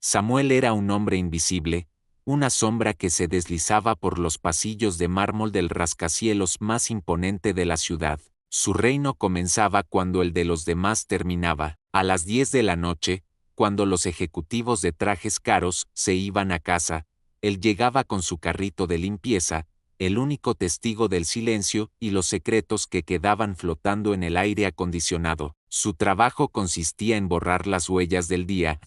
Samuel era un hombre invisible, una sombra que se deslizaba por los pasillos de mármol del rascacielos más imponente de la ciudad. Su reino comenzaba cuando el de los demás terminaba, a las 10 de la noche, cuando los ejecutivos de trajes caros se iban a casa. Él llegaba con su carrito de limpieza, el único testigo del silencio y los secretos que quedaban flotando en el aire acondicionado. Su trabajo consistía en borrar las huellas del día,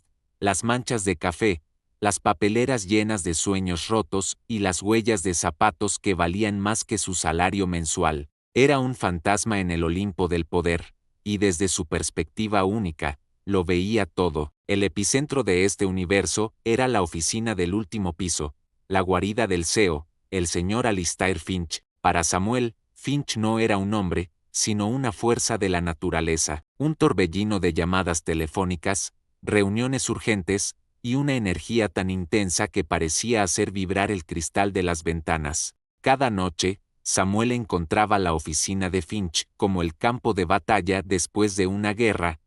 las manchas de café, las papeleras llenas de sueños rotos y las huellas de zapatos que valían más que su salario mensual. Era un fantasma en el Olimpo del poder, y desde su perspectiva única, lo veía todo. El epicentro de este universo era la oficina del último piso, la guarida del CEO, el señor Alistair Finch. Para Samuel, Finch no era un hombre, sino una fuerza de la naturaleza, un torbellino de llamadas telefónicas, reuniones urgentes, y una energía tan intensa que parecía hacer vibrar el cristal de las ventanas. Cada noche, Samuel encontraba la oficina de Finch como el campo de batalla después de una guerra,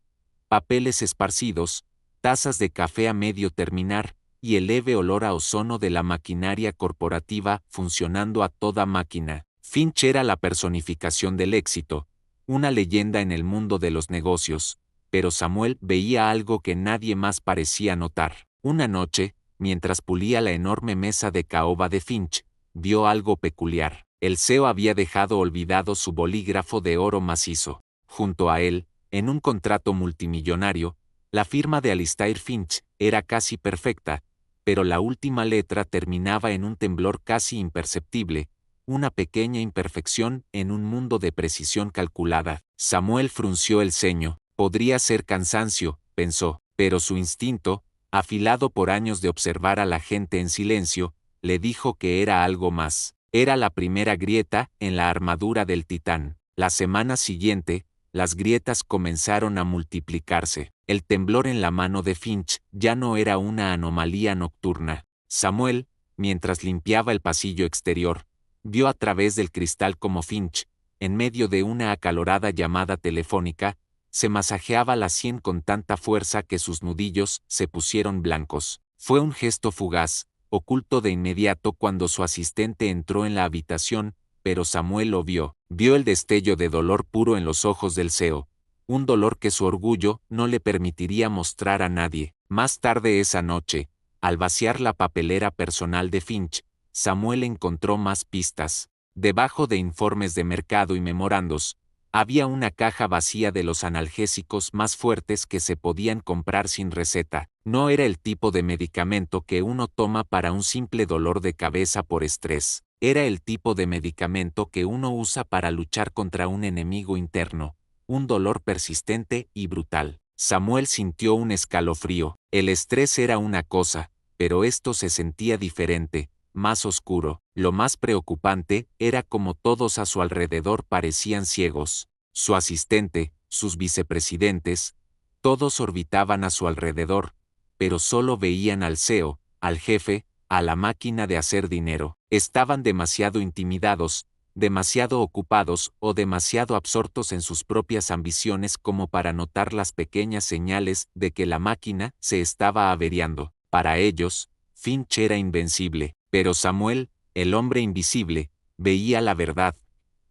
papeles esparcidos, tazas de café a medio terminar, y el leve olor a ozono de la maquinaria corporativa funcionando a toda máquina. Finch era la personificación del éxito, una leyenda en el mundo de los negocios, pero Samuel veía algo que nadie más parecía notar. Una noche, mientras pulía la enorme mesa de caoba de Finch, vio algo peculiar. El CEO había dejado olvidado su bolígrafo de oro macizo. Junto a él, en un contrato multimillonario, la firma de Alistair Finch era casi perfecta, pero la última letra terminaba en un temblor casi imperceptible, una pequeña imperfección en un mundo de precisión calculada. Samuel frunció el ceño. Podría ser cansancio, pensó, pero su instinto, afilado por años de observar a la gente en silencio, le dijo que era algo más. Era la primera grieta en la armadura del titán. La semana siguiente, las grietas comenzaron a multiplicarse. El temblor en la mano de Finch ya no era una anomalía nocturna. Samuel, mientras limpiaba el pasillo exterior, vio a través del cristal como Finch, en medio de una acalorada llamada telefónica, se masajeaba la sien con tanta fuerza que sus nudillos se pusieron blancos. Fue un gesto fugaz, oculto de inmediato cuando su asistente entró en la habitación, pero Samuel lo vio. Vio el destello de dolor puro en los ojos del CEO, un dolor que su orgullo no le permitiría mostrar a nadie. Más tarde esa noche, al vaciar la papelera personal de Finch, Samuel encontró más pistas. Debajo de informes de mercado y memorandos, había una caja vacía de los analgésicos más fuertes que se podían comprar sin receta. No era el tipo de medicamento que uno toma para un simple dolor de cabeza por estrés. Era el tipo de medicamento que uno usa para luchar contra un enemigo interno, un dolor persistente y brutal. Samuel sintió un escalofrío. El estrés era una cosa, pero esto se sentía diferente, más oscuro. Lo más preocupante era como todos a su alrededor parecían ciegos. Su asistente, sus vicepresidentes, todos orbitaban a su alrededor, pero solo veían al CEO, al jefe, a la máquina de hacer dinero. Estaban demasiado intimidados, demasiado ocupados o demasiado absortos en sus propias ambiciones como para notar las pequeñas señales de que la máquina se estaba averiando. Para ellos, Finch era invencible, pero Samuel, el hombre invisible, veía la verdad.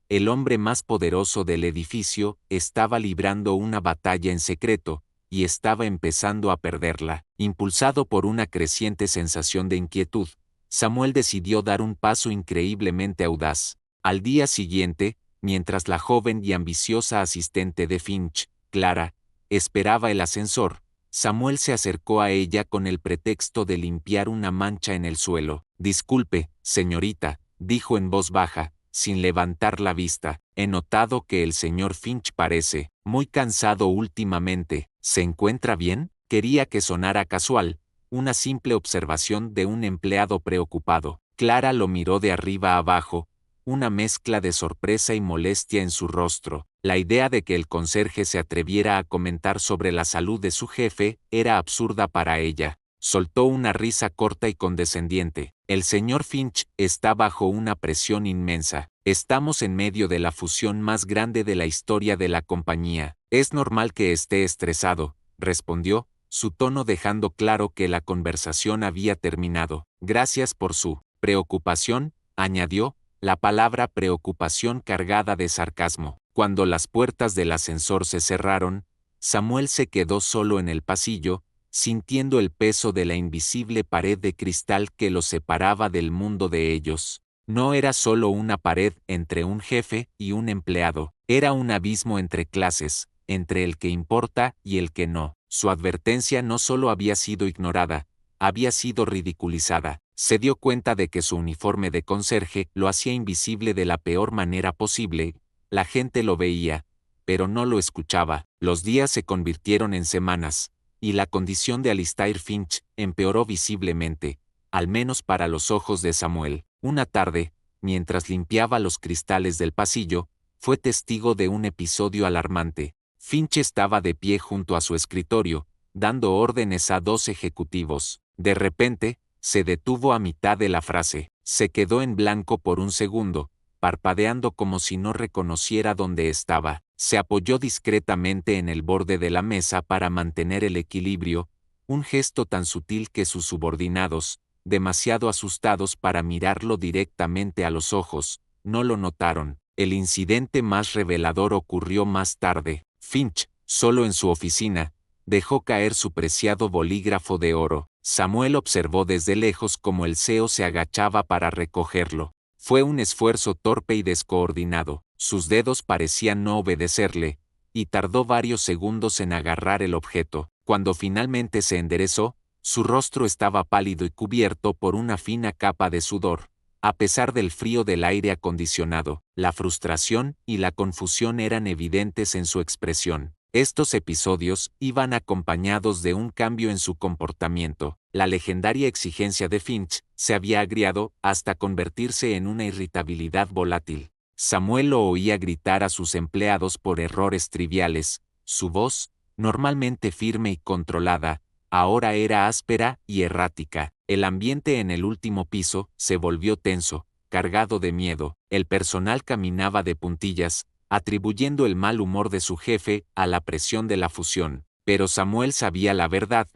El hombre más poderoso del edificio estaba librando una batalla en secreto, y estaba empezando a perderla. Impulsado por una creciente sensación de inquietud, Samuel decidió dar un paso increíblemente audaz. Al día siguiente, mientras la joven y ambiciosa asistente de Finch, Clara, esperaba el ascensor, Samuel se acercó a ella con el pretexto de limpiar una mancha en el suelo. «Disculpe, señorita», dijo en voz baja, sin levantar la vista. «He notado que el señor Finch parece muy cansado últimamente. ¿Se encuentra bien?». Quería que sonara casual, una simple observación de un empleado preocupado. Clara lo miró de arriba a abajo, una mezcla de sorpresa y molestia en su rostro. La idea de que el conserje se atreviera a comentar sobre la salud de su jefe era absurda para ella. Soltó una risa corta y condescendiente. «El señor Finch está bajo una presión inmensa. Estamos en medio de la fusión más grande de la historia de la compañía. Es normal que esté estresado», respondió, su tono dejando claro que la conversación había terminado. Gracias por su preocupación, añadió, la palabra preocupación cargada de sarcasmo. Cuando las puertas del ascensor se cerraron, Samuel se quedó solo en el pasillo, sintiendo el peso de la invisible pared de cristal que lo separaba del mundo de ellos. No era solo una pared entre un jefe y un empleado, era un abismo entre clases, entre el que importa y el que no. Su advertencia no solo había sido ignorada, había sido ridiculizada. Se dio cuenta de que su uniforme de conserje lo hacía invisible de la peor manera posible. La gente lo veía, pero no lo escuchaba. Los días se convirtieron en semanas, y la condición de Alistair Finch empeoró visiblemente, al menos para los ojos de Samuel. Una tarde, mientras limpiaba los cristales del pasillo, fue testigo de un episodio alarmante. Finch estaba de pie junto a su escritorio, dando órdenes a 2 ejecutivos. De repente, se detuvo a mitad de la frase. Se quedó en blanco por un segundo, parpadeando como si no reconociera dónde estaba. Se apoyó discretamente en el borde de la mesa para mantener el equilibrio, un gesto tan sutil que sus subordinados, demasiado asustados para mirarlo directamente a los ojos, no lo notaron. El incidente más revelador ocurrió más tarde. Finch, solo en su oficina, dejó caer su preciado bolígrafo de oro. Samuel observó desde lejos cómo el CEO se agachaba para recogerlo. Fue un esfuerzo torpe y descoordinado. Sus dedos parecían no obedecerle, y tardó varios segundos en agarrar el objeto. Cuando finalmente se enderezó, su rostro estaba pálido y cubierto por una fina capa de sudor. A pesar del frío del aire acondicionado, la frustración y la confusión eran evidentes en su expresión. Estos episodios iban acompañados de un cambio en su comportamiento. La legendaria exigencia de Finch se había agriado hasta convertirse en una irritabilidad volátil. Samuel lo oía gritar a sus empleados por errores triviales. Su voz, normalmente firme y controlada, ahora era áspera y errática. El ambiente en el último piso se volvió tenso, cargado de miedo. El personal caminaba de puntillas, atribuyendo el mal humor de su jefe a la presión de la fusión. Pero Samuel sabía la verdad.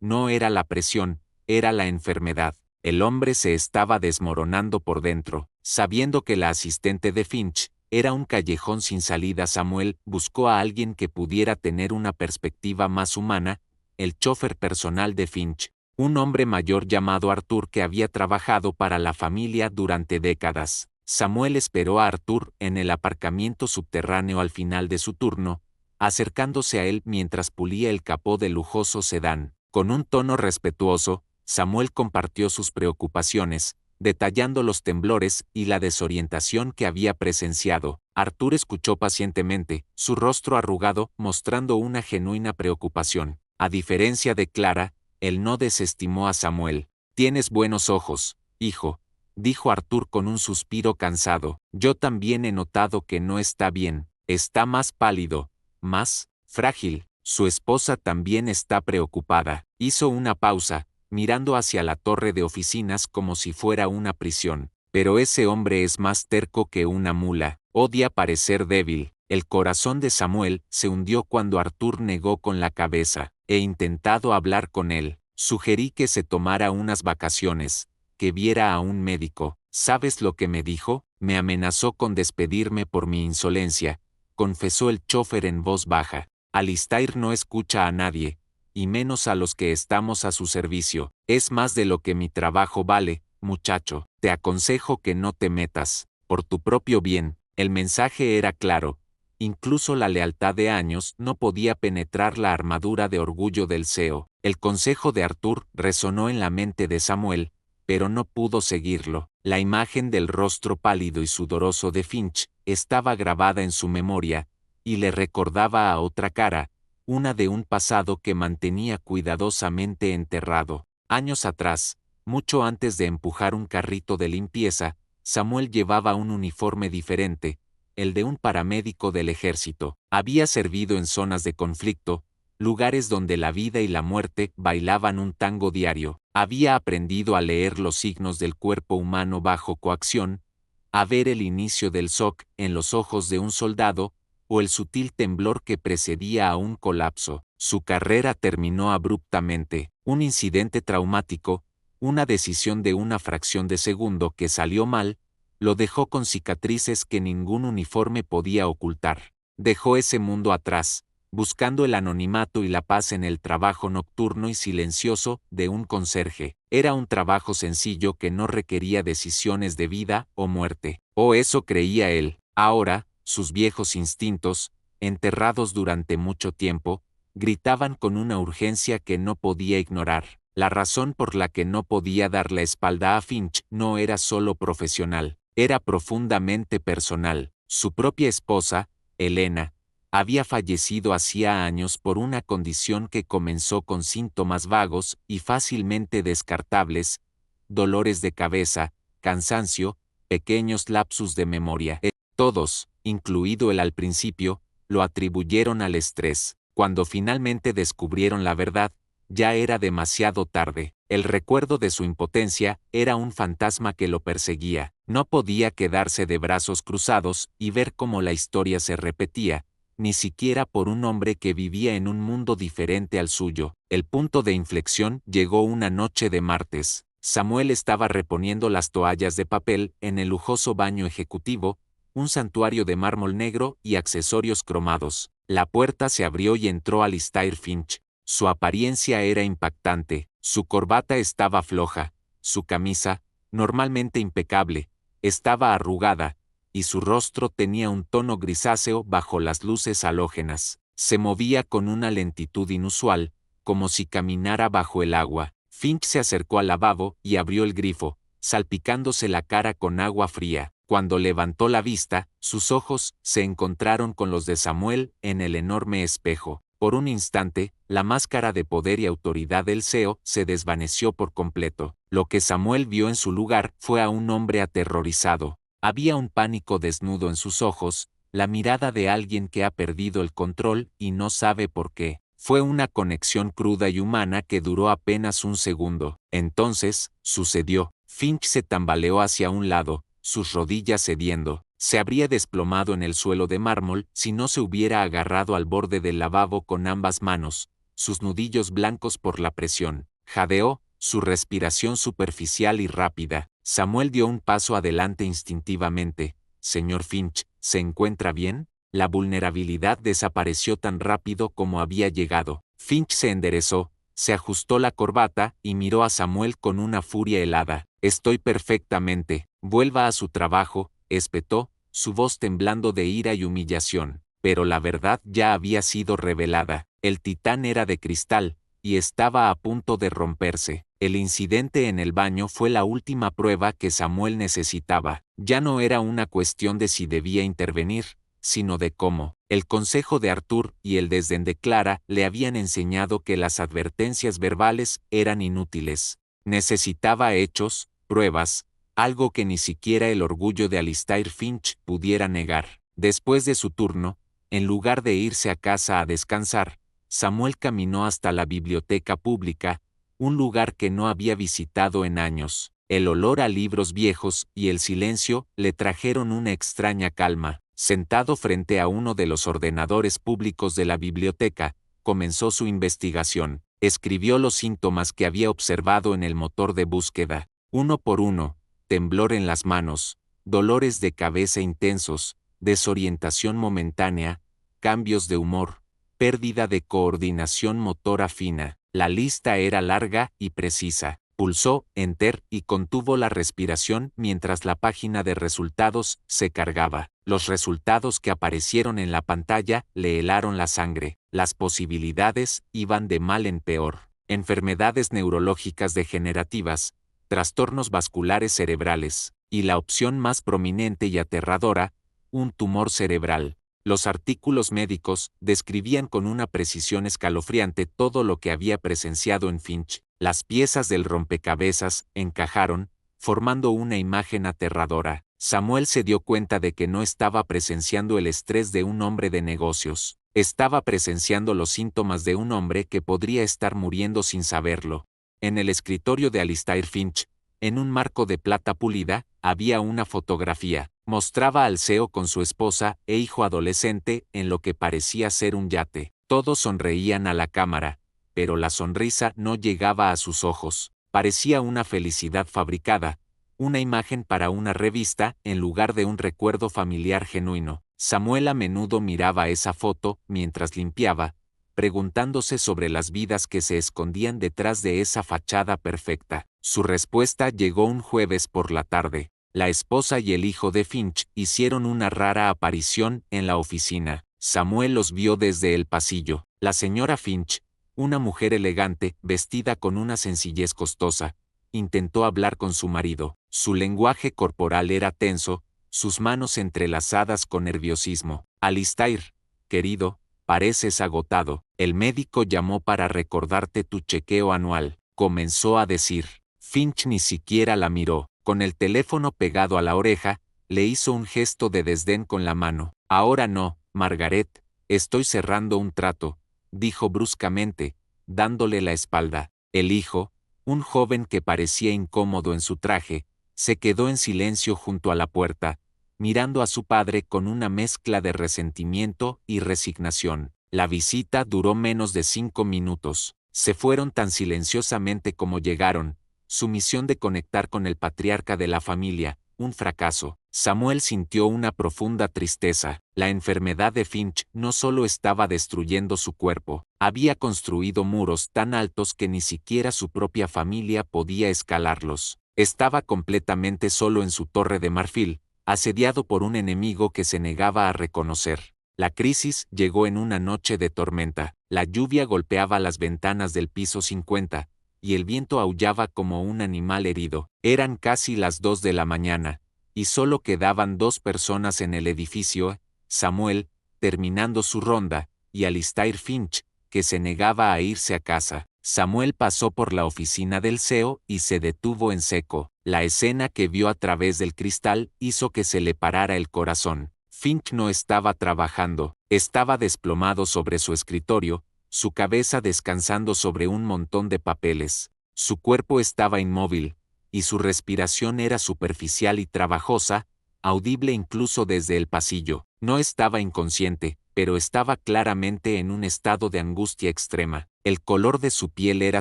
No era la presión, era la enfermedad. El hombre se estaba desmoronando por dentro. Sabiendo que la asistente de Finch era un callejón sin salida, Samuel buscó a alguien que pudiera tener una perspectiva más humana, el chofer personal de Finch, un hombre mayor llamado Arthur que había trabajado para la familia durante décadas. Samuel esperó a Arthur en el aparcamiento subterráneo al final de su turno, acercándose a él mientras pulía el capó del lujoso sedán. Con un tono respetuoso, Samuel compartió sus preocupaciones, detallando los temblores y la desorientación que había presenciado. Arthur escuchó pacientemente, su rostro arrugado mostrando una genuina preocupación. A diferencia de Clara, él no desestimó a Samuel. «Tienes buenos ojos, hijo», dijo Arthur con un suspiro cansado. «Yo también he notado que no está bien. Está más pálido, más frágil. Su esposa también está preocupada». Hizo una pausa, mirando hacia la torre de oficinas como si fuera una prisión. «Pero ese hombre es más terco que una mula. Odia parecer débil». El corazón de Samuel se hundió cuando Arthur negó con la cabeza. «He intentado hablar con él. Sugerí que se tomara unas vacaciones, que viera a un médico. ¿Sabes lo que me dijo? Me amenazó con despedirme por mi insolencia», confesó el chofer en voz baja. «Alistair no escucha a nadie, y menos a los que estamos a su servicio. Es más de lo que mi trabajo vale, muchacho. Te aconsejo que no te metas, por tu propio bien». El mensaje era claro. Incluso la lealtad de años no podía penetrar la armadura de orgullo del CEO. El consejo de Arthur resonó en la mente de Samuel, pero no pudo seguirlo. La imagen del rostro pálido y sudoroso de Finch estaba grabada en su memoria, y le recordaba a otra cara, una de un pasado que mantenía cuidadosamente enterrado. Años atrás, mucho antes de empujar un carrito de limpieza, Samuel llevaba un uniforme diferente, el de un paramédico del ejército. Había servido en zonas de conflicto, lugares donde la vida y la muerte bailaban un tango diario. Había aprendido a leer los signos del cuerpo humano bajo coacción, a ver el inicio del shock en los ojos de un soldado, o el sutil temblor que precedía a un colapso. Su carrera terminó abruptamente. Un incidente traumático, una decisión de una fracción de segundo que salió mal, lo dejó con cicatrices que ningún uniforme podía ocultar. Dejó ese mundo atrás, buscando el anonimato y la paz en el trabajo nocturno y silencioso de un conserje. Era un trabajo sencillo que no requería decisiones de vida o muerte. O eso creía él. Ahora, sus viejos instintos, enterrados durante mucho tiempo, gritaban con una urgencia que no podía ignorar. La razón por la que no podía dar la espalda a Finch no era solo profesional, era profundamente personal. Su propia esposa, Elena, había fallecido hacía años por una condición que comenzó con síntomas vagos y fácilmente descartables, dolores de cabeza, cansancio, pequeños lapsus de memoria. Todos, incluido él al principio, lo atribuyeron al estrés. Cuando finalmente descubrieron la verdad, ya era demasiado tarde. El recuerdo de su impotencia era un fantasma que lo perseguía. No podía quedarse de brazos cruzados y ver cómo la historia se repetía, ni siquiera por un hombre que vivía en un mundo diferente al suyo. El punto de inflexión llegó una noche de martes. Samuel estaba reponiendo las toallas de papel en el lujoso baño ejecutivo, un santuario de mármol negro y accesorios cromados. La puerta se abrió y entró Alistair Finch. Su apariencia era impactante, su corbata estaba floja, su camisa, normalmente impecable, estaba arrugada, y su rostro tenía un tono grisáceo bajo las luces halógenas. Se movía con una lentitud inusual, como si caminara bajo el agua. Finch se acercó al lavabo y abrió el grifo, salpicándose la cara con agua fría. Cuando levantó la vista, sus ojos se encontraron con los de Samuel en el enorme espejo. Por un instante, la máscara de poder y autoridad del CEO se desvaneció por completo. Lo que Samuel vio en su lugar fue a un hombre aterrorizado. Había un pánico desnudo en sus ojos, la mirada de alguien que ha perdido el control y no sabe por qué. Fue una conexión cruda y humana que duró apenas un segundo. Entonces, sucedió. Finch se tambaleó hacia un lado, sus rodillas cediendo. Se habría desplomado en el suelo de mármol si no se hubiera agarrado al borde del lavabo con ambas manos, sus nudillos blancos por la presión. Jadeó, su respiración superficial y rápida. Samuel dio un paso adelante instintivamente. «Señor Finch, ¿se encuentra bien?» La vulnerabilidad desapareció tan rápido como había llegado. Finch se enderezó, se ajustó la corbata y miró a Samuel con una furia helada. «Estoy perfectamente. Vuelva a su trabajo», espetó, su voz temblando de ira y humillación. Pero la verdad ya había sido revelada. El titán era de cristal, y estaba a punto de romperse. El incidente en el baño fue la última prueba que Samuel necesitaba. Ya no era una cuestión de si debía intervenir, sino de cómo. El consejo de Arthur y el desdén de Clara le habían enseñado que las advertencias verbales eran inútiles. Necesitaba hechos, pruebas, algo que ni siquiera el orgullo de Alistair Finch pudiera negar. Después de su turno, en lugar de irse a casa a descansar, Samuel caminó hasta la biblioteca pública, un lugar que no había visitado en años. El olor a libros viejos y el silencio le trajeron una extraña calma. Sentado frente a uno de los ordenadores públicos de la biblioteca, comenzó su investigación. Escribió los síntomas que había observado en el motor de búsqueda, uno por uno: temblor en las manos, dolores de cabeza intensos, desorientación momentánea, cambios de humor, pérdida de coordinación motora fina. La lista era larga y precisa. Pulsó Enter y contuvo la respiración mientras la página de resultados se cargaba. Los resultados que aparecieron en la pantalla le helaron la sangre. Las posibilidades iban de mal en peor. Enfermedades neurológicas degenerativas, trastornos vasculares cerebrales, y la opción más prominente y aterradora, un tumor cerebral. Los artículos médicos describían con una precisión escalofriante todo lo que había presenciado en Finch. Las piezas del rompecabezas encajaron, formando una imagen aterradora. Samuel se dio cuenta de que no estaba presenciando el estrés de un hombre de negocios. Estaba presenciando los síntomas de un hombre que podría estar muriendo sin saberlo. En el escritorio de Alistair Finch, en un marco de plata pulida, había una fotografía. Mostraba al CEO con su esposa e hijo adolescente en lo que parecía ser un yate. Todos sonreían a la cámara, pero la sonrisa no llegaba a sus ojos. Parecía una felicidad fabricada, una imagen para una revista en lugar de un recuerdo familiar genuino. Samuel a menudo miraba esa foto mientras limpiaba, preguntándose sobre las vidas que se escondían detrás de esa fachada perfecta. Su respuesta llegó un jueves por la tarde. La esposa y el hijo de Finch hicieron una rara aparición en la oficina. Samuel los vio desde el pasillo. La señora Finch, una mujer elegante, vestida con una sencillez costosa, intentó hablar con su marido. Su lenguaje corporal era tenso, sus manos entrelazadas con nerviosismo. Alistair, querido, pareces agotado. El médico llamó para recordarte tu chequeo anual, comenzó a decir. Finch ni siquiera la miró. Con el teléfono pegado a la oreja, le hizo un gesto de desdén con la mano. Ahora no, Margaret, estoy cerrando un trato, dijo bruscamente, dándole la espalda. El hijo, un joven que parecía incómodo en su traje, se quedó en silencio junto a la puerta, mirando a su padre con una mezcla de resentimiento y resignación. La visita duró menos de 5 minutos. Se fueron tan silenciosamente como llegaron. Su misión de conectar con el patriarca de la familia, un fracaso. Samuel sintió una profunda tristeza. La enfermedad de Finch no solo estaba destruyendo su cuerpo, había construido muros tan altos que ni siquiera su propia familia podía escalarlos. Estaba completamente solo en su torre de marfil, asediado por un enemigo que se negaba a reconocer. La crisis llegó en una noche de tormenta. La lluvia golpeaba las ventanas del piso 50, y el viento aullaba como un animal herido. Eran casi las 2 de la mañana, y solo quedaban 2 personas en el edificio, Samuel, terminando su ronda, y Alistair Finch, que se negaba a irse a casa. Samuel pasó por la oficina del CEO y se detuvo en seco. La escena que vio a través del cristal hizo que se le parara el corazón. Finch no estaba trabajando, estaba desplomado sobre su escritorio, su cabeza descansando sobre un montón de papeles. Su cuerpo estaba inmóvil, y su respiración era superficial y trabajosa, audible incluso desde el pasillo. No estaba inconsciente, pero estaba claramente en un estado de angustia extrema. El color de su piel era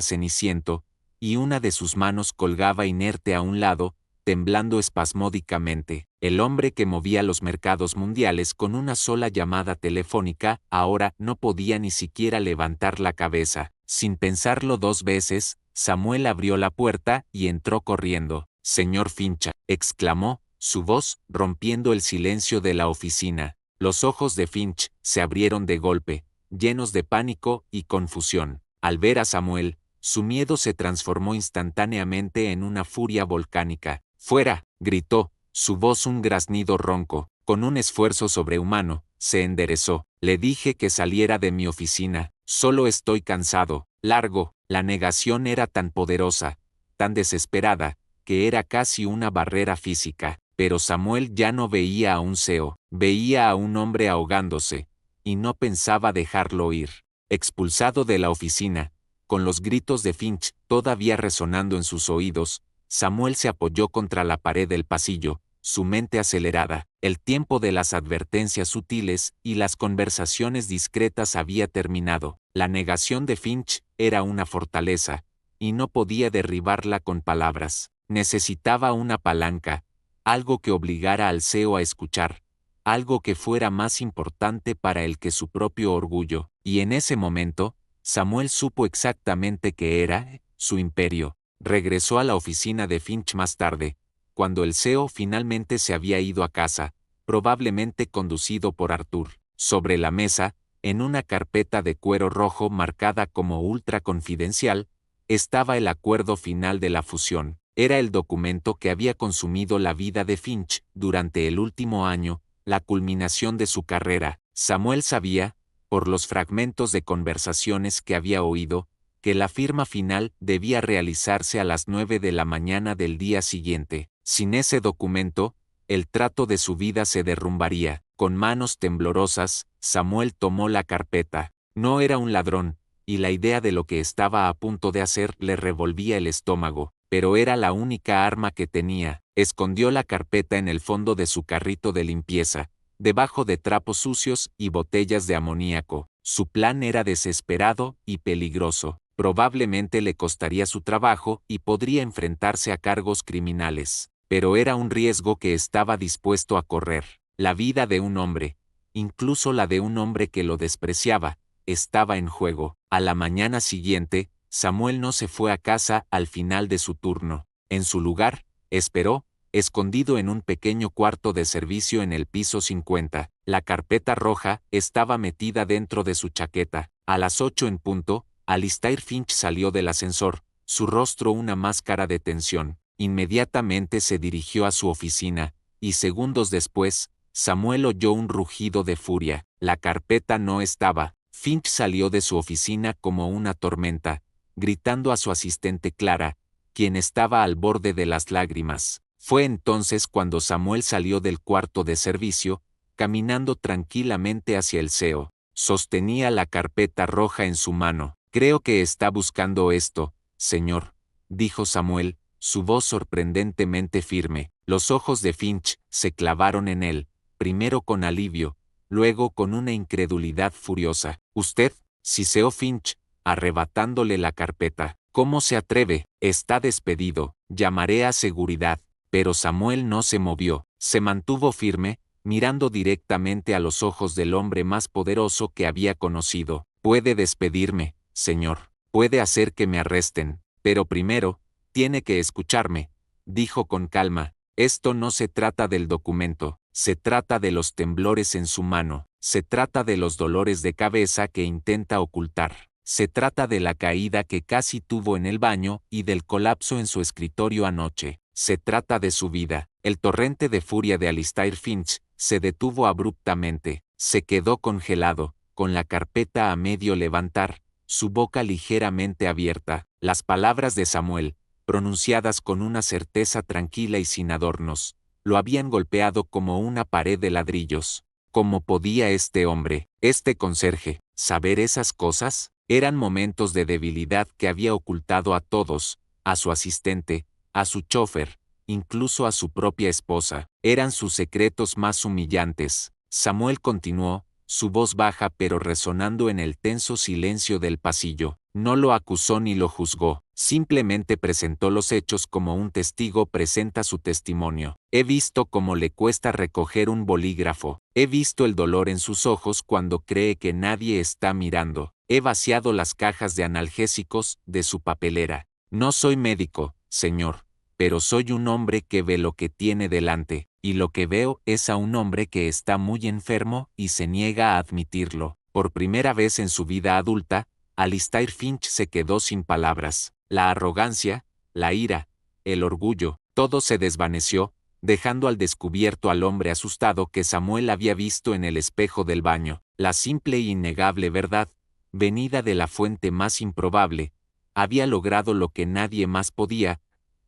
ceniciento, y una de sus manos colgaba inerte a un lado, temblando espasmódicamente. El hombre que movía los mercados mundiales con una sola llamada telefónica, ahora no podía ni siquiera levantar la cabeza. Sin pensarlo 2 veces, Samuel abrió la puerta y entró corriendo. «Señor Finch», exclamó, su voz rompiendo el silencio de la oficina. Los ojos de Finch se abrieron de golpe, llenos de pánico y confusión. Al ver a Samuel, su miedo se transformó instantáneamente en una furia volcánica. «¡Fuera!», gritó, su voz un graznido ronco. Con un esfuerzo sobrehumano, se enderezó. «Le dije que saliera de mi oficina. Solo estoy cansado. Largo». La negación era tan poderosa, tan desesperada, que era casi una barrera física. Pero Samuel ya no veía a un CEO, veía a un hombre ahogándose, y no pensaba dejarlo ir. Expulsado de la oficina, con los gritos de Finch todavía resonando en sus oídos, Samuel se apoyó contra la pared del pasillo, su mente acelerada. El tiempo de las advertencias sutiles y las conversaciones discretas había terminado. La negación de Finch era una fortaleza, y no podía derribarla con palabras. Necesitaba una palanca, algo que obligara al CEO a escuchar, algo que fuera más importante para él que su propio orgullo. Y en ese momento, Samuel supo exactamente qué era su imperio. Regresó a la oficina de Finch más tarde, cuando el CEO finalmente se había ido a casa, probablemente conducido por Arthur. Sobre la mesa, en una carpeta de cuero rojo marcada como ultra confidencial, estaba el acuerdo final de la fusión. Era el documento que había consumido la vida de Finch durante el último año, la culminación de su carrera. Samuel sabía, por los fragmentos de conversaciones que había oído, que la firma final debía realizarse a las 9 de la mañana del día siguiente. Sin ese documento, el trato de su vida se derrumbaría. Con manos temblorosas, Samuel tomó la carpeta. No era un ladrón, y la idea de lo que estaba a punto de hacer le revolvía el estómago, pero era la única arma que tenía. Escondió la carpeta en el fondo de su carrito de limpieza, debajo de trapos sucios y botellas de amoníaco. Su plan era desesperado y peligroso. Probablemente le costaría su trabajo y podría enfrentarse a cargos criminales. Pero era un riesgo que estaba dispuesto a correr. La vida de un hombre, incluso la de un hombre que lo despreciaba, estaba en juego. A la mañana siguiente, Samuel no se fue a casa al final de su turno. En su lugar, esperó, escondido en un pequeño cuarto de servicio en el piso 50. La carpeta roja estaba metida dentro de su chaqueta. A las 8 en punto, Alistair Finch salió del ascensor, su rostro una máscara de tensión. Inmediatamente se dirigió a su oficina, y segundos después, Samuel oyó un rugido de furia. La carpeta no estaba. Finch salió de su oficina como una tormenta, gritando a su asistente Clara, quien estaba al borde de las lágrimas. Fue entonces cuando Samuel salió del cuarto de servicio, caminando tranquilamente hacia el CEO. Sostenía la carpeta roja en su mano. Creo que está buscando esto, señor, dijo Samuel, su voz sorprendentemente firme. Los ojos de Finch se clavaron en él, primero con alivio, luego con una incredulidad furiosa. Usted, siseó Finch, arrebatándole la carpeta. ¿Cómo se atreve? Está despedido. Llamaré a seguridad. Pero Samuel no se movió, se mantuvo firme, mirando directamente a los ojos del hombre más poderoso que había conocido. Puede despedirme, señor. Puede hacer que me arresten. Pero primero, tiene que escucharme, dijo con calma. Esto no se trata del documento, se trata de los temblores en su mano, se trata de los dolores de cabeza que intenta ocultar, se trata de la caída que casi tuvo en el baño y del colapso en su escritorio anoche. Se trata de su vida. El torrente de furia de Alistair Finch se detuvo abruptamente, se quedó congelado, con la carpeta a medio levantar, su boca ligeramente abierta. Las palabras de Samuel, pronunciadas con una certeza tranquila y sin adornos, lo habían golpeado como una pared de ladrillos. ¿Cómo podía este hombre, este conserje, saber esas cosas? Eran momentos de debilidad que había ocultado a todos, a su asistente, a su chofer, incluso a su propia esposa. Eran sus secretos más humillantes. Samuel continuó, su voz baja pero resonando en el tenso silencio del pasillo. No lo acusó ni lo juzgó, simplemente presentó los hechos como un testigo presenta su testimonio. He visto cómo le cuesta recoger un bolígrafo. He visto el dolor en sus ojos cuando cree que nadie está mirando. He vaciado las cajas de analgésicos de su papelera. No soy médico, señor, pero soy un hombre que ve lo que tiene delante, y lo que veo es a un hombre que está muy enfermo y se niega a admitirlo. Por primera vez en su vida adulta, Alistair Finch se quedó sin palabras. La arrogancia, la ira, el orgullo, todo se desvaneció, dejando al descubierto al hombre asustado que Samuel había visto en el espejo del baño. La simple e innegable verdad, venida de la fuente más improbable, había logrado lo que nadie más podía,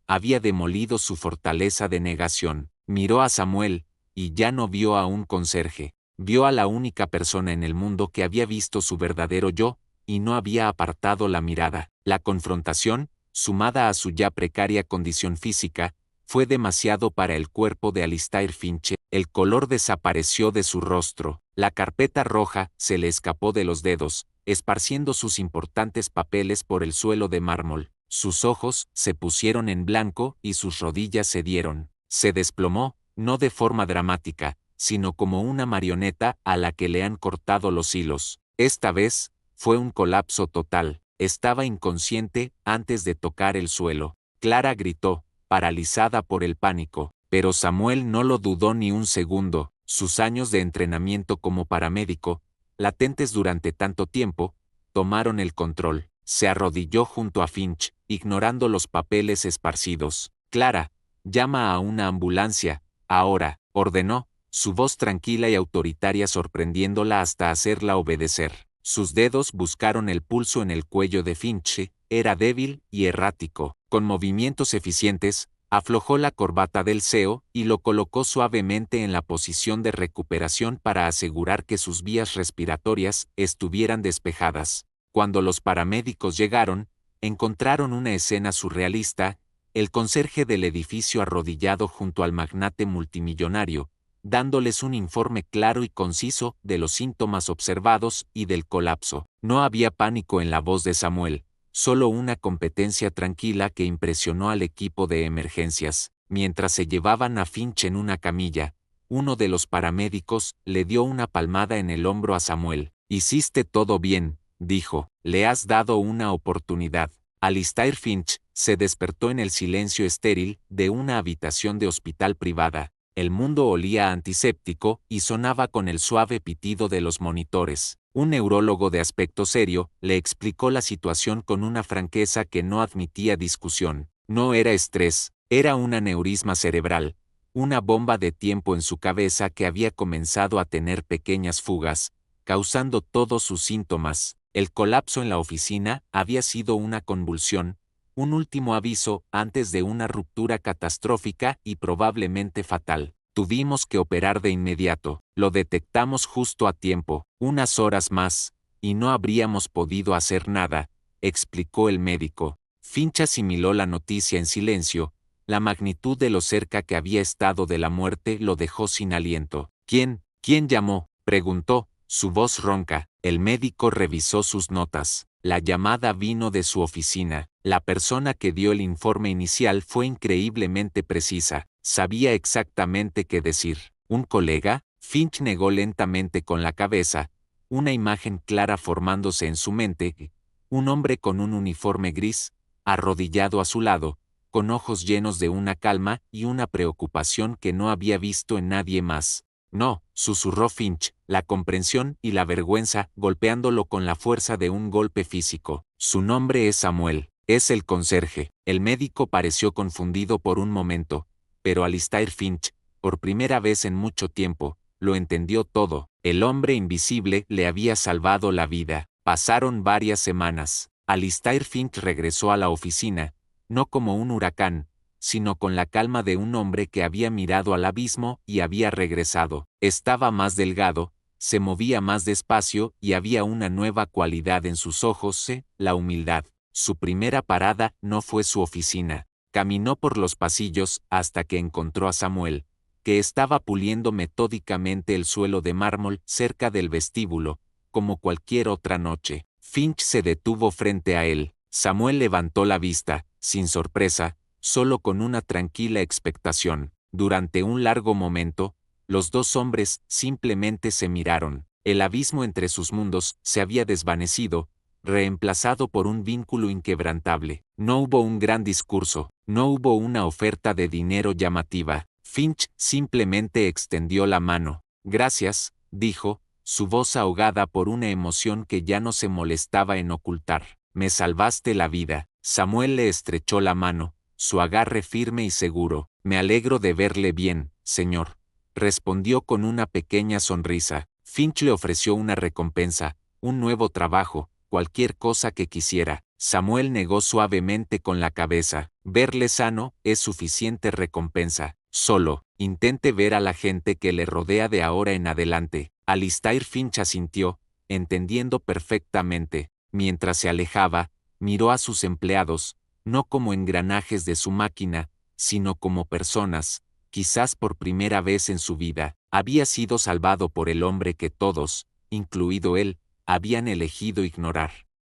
había demolido su fortaleza de negación. Miró a Samuel, y ya no vio a un conserje, vio a la única persona en el mundo que había visto su verdadero yo, y no había apartado la mirada. La confrontación, sumada a su ya precaria condición física, fue demasiado para el cuerpo de Alistair Finch. El color desapareció de su rostro, la carpeta roja se le escapó de los dedos, esparciendo sus importantes papeles por el suelo de mármol. Sus ojos se pusieron en blanco y sus rodillas cedieron. Se desplomó, no de forma dramática, sino como una marioneta a la que le han cortado los hilos. Esta vez, fue un colapso total. Estaba inconsciente antes de tocar el suelo. Clara gritó, paralizada por el pánico, pero Samuel no lo dudó ni un segundo. Sus años de entrenamiento como paramédico, latentes durante tanto tiempo, tomaron el control. Se arrodilló junto a Finch, ignorando los papeles esparcidos. Clara, llama a una ambulancia, ahora, ordenó, su voz tranquila y autoritaria sorprendiéndola hasta hacerla obedecer. Sus dedos buscaron el pulso en el cuello de Finch, era débil y errático. Con movimientos eficientes, aflojó la corbata del CEO y lo colocó suavemente en la posición de recuperación para asegurar que sus vías respiratorias estuvieran despejadas. Cuando los paramédicos llegaron, encontraron una escena surrealista, el conserje del edificio arrodillado junto al magnate multimillonario, dándoles un informe claro y conciso de los síntomas observados y del colapso. No había pánico en la voz de Samuel, solo una competencia tranquila que impresionó al equipo de emergencias. Mientras se llevaban a Finch en una camilla, uno de los paramédicos le dio una palmada en el hombro a Samuel. «Hiciste todo bien», dijo, «le has dado una oportunidad». Alistair Finch se despertó en el silencio estéril de una habitación de hospital privada. El mundo olía a antiséptico y sonaba con el suave pitido de los monitores. Un neurólogo de aspecto serio le explicó la situación con una franqueza que no admitía discusión. No era estrés, era un aneurisma cerebral, una bomba de tiempo en su cabeza que había comenzado a tener pequeñas fugas, causando todos sus síntomas. El colapso en la oficina había sido una convulsión, un último aviso antes de una ruptura catastrófica y probablemente fatal. Tuvimos que operar de inmediato. Lo detectamos justo a tiempo, unas horas más, y no habríamos podido hacer nada, explicó el médico. Finch asimiló la noticia en silencio. La magnitud de lo cerca que había estado de la muerte lo dejó sin aliento. ¿Quién llamó?, preguntó, su voz ronca. El médico revisó sus notas. La llamada vino de su oficina. La persona que dio el informe inicial fue increíblemente precisa. Sabía exactamente qué decir. ¿Un colega? Finch negó lentamente con la cabeza, una imagen clara formándose en su mente. Un hombre con un uniforme gris, arrodillado a su lado, con ojos llenos de una calma y una preocupación que no había visto en nadie más. No, susurró Finch, la comprensión y la vergüenza golpeándolo con la fuerza de un golpe físico. Su nombre es Samuel, es el conserje. El médico pareció confundido por un momento, pero Alistair Finch, por primera vez en mucho tiempo, lo entendió todo. El hombre invisible le había salvado la vida. Pasaron varias semanas. Alistair Finch regresó a la oficina, no como un huracán, sino con la calma de un hombre que había mirado al abismo y había regresado. Estaba más delgado, se movía más despacio y había una nueva cualidad en sus ojos, la humildad. Su primera parada no fue su oficina. Caminó por los pasillos hasta que encontró a Samuel, que estaba puliendo metódicamente el suelo de mármol cerca del vestíbulo, como cualquier otra noche. Finch se detuvo frente a él. Samuel levantó la vista, sin sorpresa, solo con una tranquila expectación. Durante un largo momento, los dos hombres simplemente se miraron. El abismo entre sus mundos se había desvanecido, reemplazado por un vínculo inquebrantable. No hubo un gran discurso, no hubo una oferta de dinero llamativa. Finch simplemente extendió la mano. «Gracias», dijo, su voz ahogada por una emoción que ya no se molestaba en ocultar. «Me salvaste la vida». Samuel le estrechó la mano, su agarre firme y seguro. «Me alegro de verle bien, señor», respondió con una pequeña sonrisa. Finch le ofreció una recompensa, un nuevo trabajo, cualquier cosa que quisiera. Samuel negó suavemente con la cabeza. «Verle sano es suficiente recompensa. Solo, intente ver a la gente que le rodea de ahora en adelante». Alistair Finch asintió, entendiendo perfectamente. Mientras se alejaba, miró a sus empleados, no como engranajes de su máquina, sino como personas. Quizás por primera vez en su vida, había sido salvado por el hombre que todos, incluido él, habían elegido ignorar.